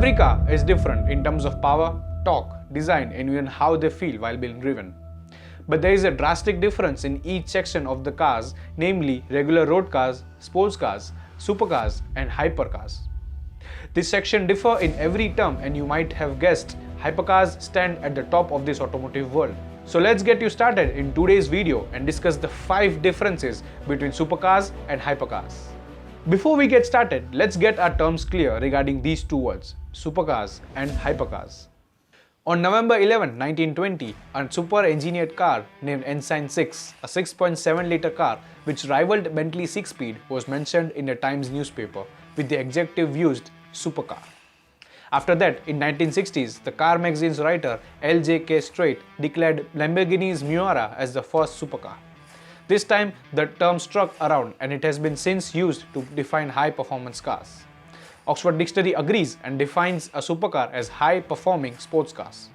Every car is different in terms of power, torque, design and even how they feel while being driven. But there is a drastic difference in each section of the cars, namely regular road cars, sports cars, supercars and hypercars. This section differ in every term and you might have guessed hypercars stand at the top of this automotive world. So let's get you started in today's video and discuss the 5 differences between supercars and hypercars. Before we get started, let's get our terms clear regarding these two words, supercars and hypercars. On November 11, 1920, a super-engineered car named Ensign 6, a 6.7-litre car which rivaled Bentley 6-speed, was mentioned in the Times newspaper with the adjective used, supercar. After that, in 1960s, the car magazine's writer L.J.K. Strait declared Lamborghini's Miura as the first supercar. This time, the term struck around and it has been since used to define high-performance cars. Oxford Dictionary agrees and defines a supercar as high-performing sports cars.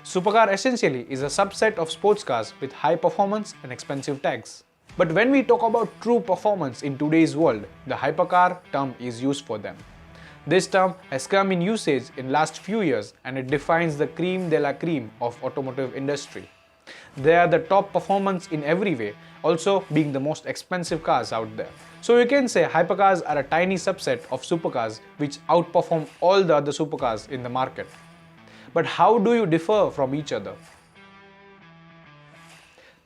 Supercar essentially is a subset of sports cars with high performance and expensive tags. But when we talk about true performance in today's world, the hypercar term is used for them. This term has come in usage in last few years and it defines the creme de la creme of automotive industry. They are the top performance in every way, also being the most expensive cars out there. So you can say hypercars are a tiny subset of supercars which outperform all the other supercars in the market. But how do you differ from each other?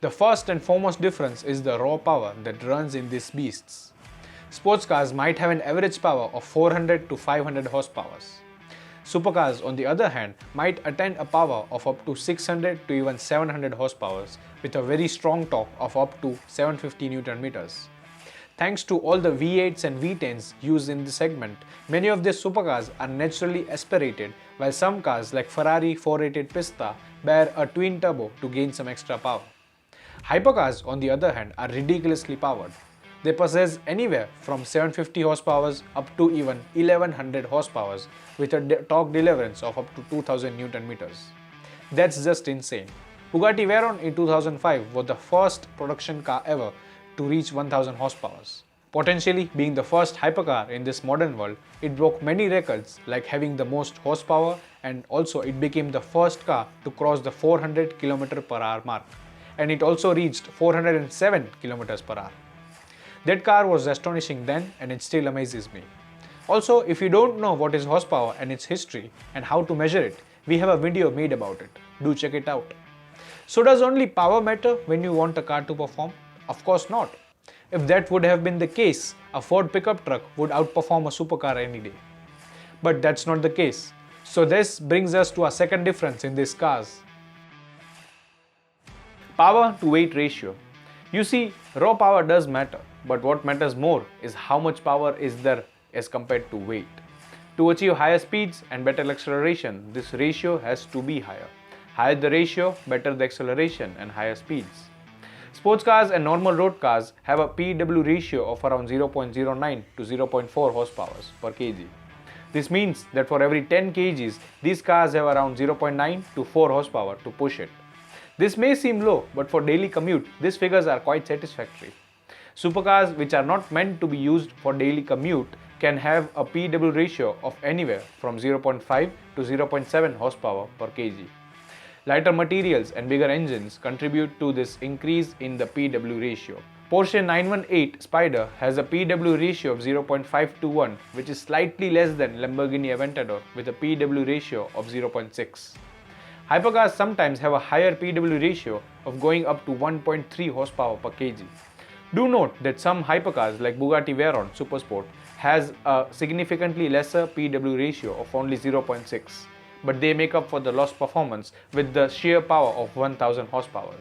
The first and foremost difference is the raw power that runs in these beasts. Sports cars might have an average power of 400 to 500 horsepower. Supercars, on the other hand, might attain a power of up to 600 to even 700 horsepower with a very strong torque of up to 750 Newton meters. Thanks to all the V8s and V10s used in this segment, many of these supercars are naturally aspirated, while some cars like Ferrari 488 Pista bear a twin turbo to gain some extra power. Hypercars, on the other hand, are ridiculously powered. They possess anywhere from 750 horsepower up to even 1100 horsepower with a torque deliverance of up to 2000 Newton meters. That's just insane. Bugatti Veyron in 2005 was the first production car ever to reach 1000 horsepower. Potentially being the first hypercar in this modern world, it broke many records like having the most horsepower and also it became the first car to cross the 400 km/h mark. And it also reached 407 km/h. That car was astonishing then and it still amazes me. Also, if you don't know what is horsepower and its history and how to measure it, we have a video made about it. Do check it out. So does only power matter when you want a car to perform? Of course not. If that would have been the case, a Ford pickup truck would outperform a supercar any day. But that's not the case. So this brings us to our second difference in these cars. Power to weight ratio. You see, raw power does matter, but what matters more is how much power is there as compared to weight. To achieve higher speeds and better acceleration, this ratio has to be higher. Higher the ratio, better the acceleration and higher speeds. Sports cars and normal road cars have a PW ratio of around 0.09 to 0.4 horsepower per kg. This means that for every 10 kgs, these cars have around 0.9 to 4 horsepower to push it. This may seem low, but for daily commute, these figures are quite satisfactory. Supercars, which are not meant to be used for daily commute, can have a PW ratio of anywhere from 0.5 to 0.7 horsepower per kg. Lighter materials and bigger engines contribute to this increase in the PW ratio. Porsche 918 Spyder has a PW ratio of 0.5 to 1, which is slightly less than Lamborghini Aventador with a PW ratio of 0.6. Hypercars sometimes have a higher PW ratio of going up to 1.3 horsepower per kg. Do note that some hypercars like Bugatti Veyron Supersport has a significantly lesser PW ratio of only 0.6, but they make up for the lost performance with the sheer power of 1000 horsepower.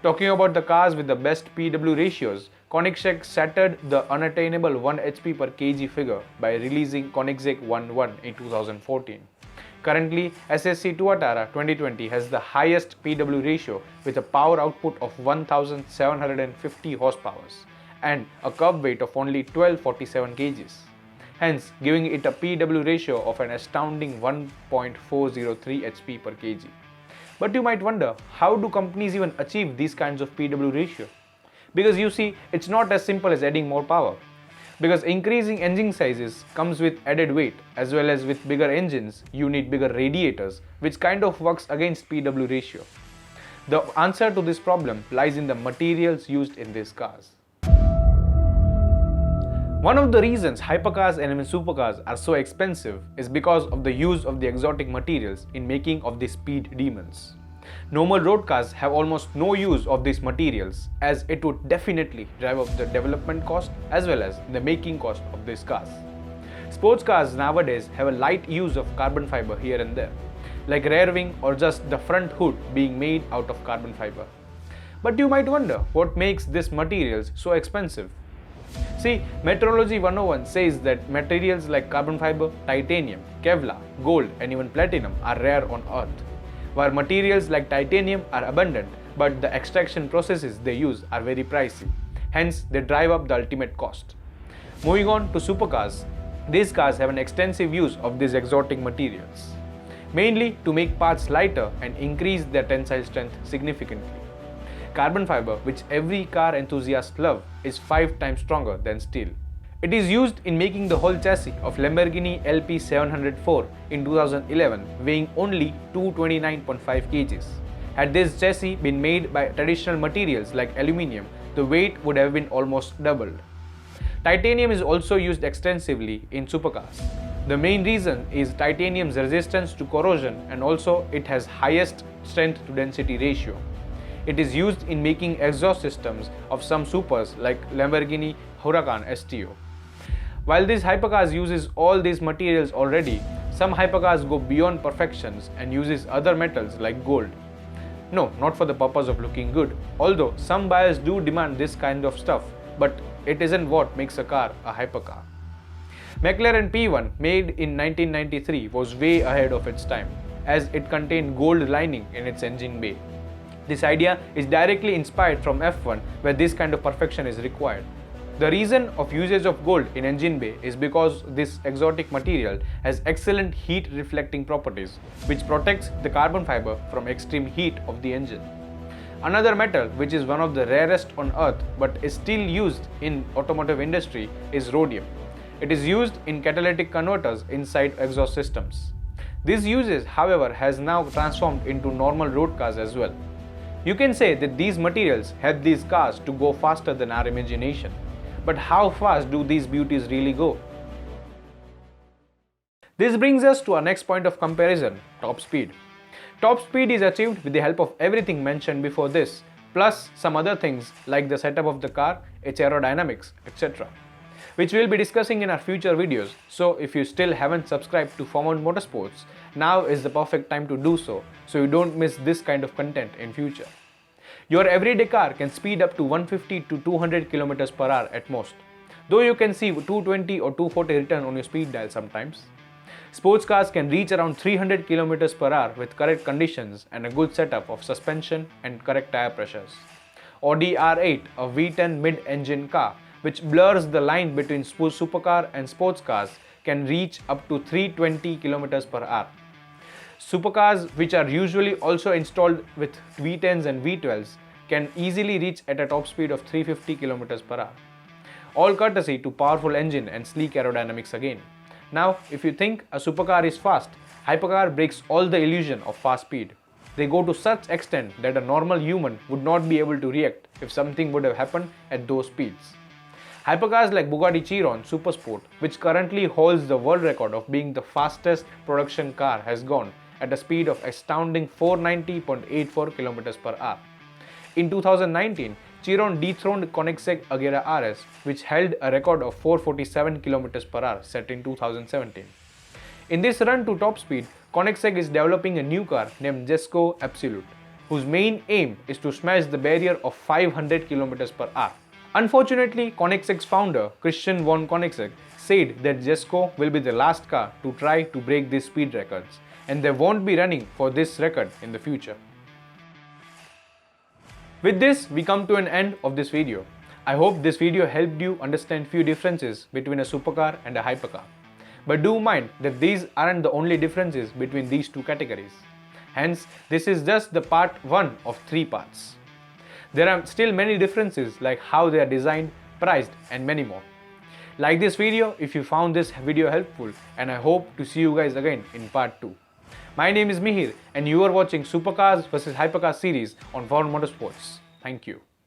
Talking about the cars with the best PW ratios, Koenigsegg shattered the unattainable 1 HP per kg figure by releasing Koenigsegg 11 in 2014. Currently, SSC Tuatara 2020 has the highest PW ratio with a power output of 1750 horsepower and a curb weight of only 1247 kgs, hence giving it a PW ratio of an astounding 1.403 HP per kg. But you might wonder, how do companies even achieve these kinds of PW ratio? Because you see, it's not as simple as adding more power. Because increasing engine sizes comes with added weight, as well as with bigger engines, you need bigger radiators, which kind of works against PW ratio. The answer to this problem lies in the materials used in these cars. One of the reasons hypercars and even supercars are so expensive is because of the use of the exotic materials in making of these speed demons. Normal road cars have almost no use of these materials, as it would definitely drive up the development cost as well as the making cost of these cars. Sports cars nowadays have a light use of carbon fiber here and there, like rear wing or just the front hood being made out of carbon fiber. But you might wonder what makes these materials so expensive. See, Metrology 101 says that materials like carbon fiber, titanium, Kevlar, gold and even platinum are rare on Earth, while materials like titanium are abundant, but the extraction processes they use are very pricey. Hence, they drive up the ultimate cost. Moving on to supercars, these cars have an extensive use of these exotic materials, mainly to make parts lighter and increase their tensile strength significantly. Carbon fiber, which every car enthusiast loves, is 5 times stronger than steel. It is used in making the whole chassis of Lamborghini LP704 in 2011, weighing only 229.5 kgs. Had this chassis been made by traditional materials like aluminium, the weight would have been almost doubled. Titanium is also used extensively in supercars. The main reason is titanium's resistance to corrosion, and also it has highest strength to density ratio. It is used in making exhaust systems of some supers like Lamborghini Huracan STO. While these hypercars uses all these materials already, some hypercars go beyond perfections and uses other metals like gold. No, not for the purpose of looking good, although some buyers do demand this kind of stuff, but it isn't what makes a car a hypercar. McLaren P1, made in 1993, was way ahead of its time, as it contained gold lining in its engine bay. This idea is directly inspired from F1, where this kind of perfection is required. The reason of usage of gold in engine bay is because this exotic material has excellent heat reflecting properties, which protects the carbon fiber from extreme heat of the engine. Another metal which is one of the rarest on Earth but is still used in automotive industry is rhodium. It is used in catalytic converters inside exhaust systems. This usage, however, has now transformed into normal road cars as well. You can say that these materials help these cars to go faster than our imagination. But how fast do these beauties really go? This brings us to our next point of comparison, top speed. Top speed is achieved with the help of everything mentioned before this, plus some other things like the setup of the car, its aerodynamics, etc., which we'll be discussing in our future videos. So if you still haven't subscribed to Formant Motorsports, now is the perfect time to do so you don't miss this kind of content in future. Your everyday car can speed up to 150 to 200 km per hour at most, though you can see 220 or 240 written on your speed dial sometimes. Sports cars can reach around 300 km per hour with correct conditions and a good setup of suspension and correct tire pressures. Audi R8, a V10 mid-engine car, which blurs the line between supercar and sports cars, can reach up to 320 km per hour. Supercars, which are usually also installed with V10s and V12s, can easily reach at a top speed of 350 km per hour. All courtesy to powerful engine and sleek aerodynamics again. Now, if you think a supercar is fast, hypercar breaks all the illusion of fast speed. They go to such extent that a normal human would not be able to react if something would have happened at those speeds. Hypercars like Bugatti Chiron Supersport, which currently holds the world record of being the fastest production car, has gone at a speed of astounding 490.84 km per hour. In 2019, Chiron dethroned Koenigsegg Agera RS, which held a record of 447 km per hour set in 2017. In this run to top speed, Koenigsegg is developing a new car named Jesko Absolute, whose main aim is to smash the barrier of 500 km per hour. Unfortunately, Koenigsegg's founder, Christian von Koenigsegg, said that Jesko will be the last car to try to break these speed records, and they won't be running for this record in the future. With this, we come to an end of this video. I hope this video helped you understand few differences between a supercar and a hypercar. But do mind that these aren't the only differences between these two categories. Hence, this is just the part 1 of 3 parts. There are still many differences like how they are designed, priced and many more. Like this video if you found this video helpful, and I hope to see you guys again in part 2. My name is Mihir and you are watching Supercars vs Hypercars series on Found Motorsports. Thank you.